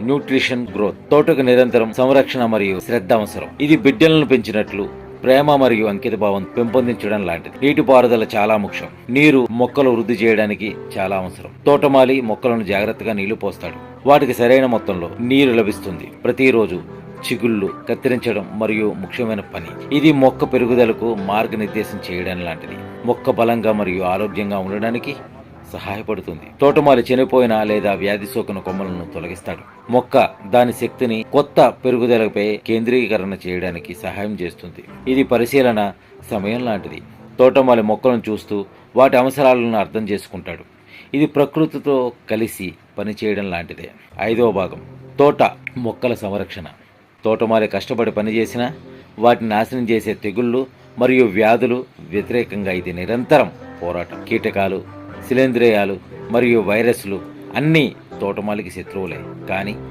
Nutrition growth. తోటకు నిరంతరం సంరక్షణ మరియు శ్రద్ధ అవసరం. ఇది బిడ్డలను పెంచినట్లు ప్రేమ మరియు అంకిత భావం పెంపొందించడం లాంటిది. నీటిపారుదల చాలా ముఖ్యం. నీరు మొక్కలు వృద్ధి చేయడానికి చాలా అవసరం. తోటమాలి మొక్కలను జాగ్రత్తగా నీళ్లు పోస్తాడు. వాటికి సరైన మొత్తంలో నీరు లభిస్తుంది. ప్రతిరోజు చిగుళ్ళు కత్తిరించడం మరియు ముఖ్యమైన పని. ఇది మొక్క పెరుగుదలకు మార్గనిర్దేశం చేయడం లాంటిది. మొక్క బలంగా మరియు ఆరోగ్యంగా ఉండడానికి సహాయపడుతుంది. తోటమాలి చనిపోయిన లేదా వ్యాధి సోకిన కొమ్మలను తొలగిస్తాడు. మొక్క దాని శక్తిని కొత్త పెరుగుదలపై కేంద్రీకరణ చేయడానికి సహాయం చేస్తుంది. ఇది పరిశీలన సమయం లాంటిది. తోటమాలి మొక్కలను చూస్తూ వాటి అవసరాలను అర్థం చేసుకుంటాడు. ఇది ప్రకృతితో కలిసి పనిచేయడం లాంటిదే. 5వ భాగం, తోట మొక్కల సంరక్షణ. తోటమాలి కష్టపడి పనిచేసినా వాటిని నాశనం చేసే తెగుళ్ళు మరియు వ్యాధులు వ్యతిరేకంగా ఇది నిరంతరం పోరాటం. కీటకాలు, శిలీంధ్రాలు మరియు వైరస్లు అన్నీ తోటమాలికి శత్రువులే. కానీ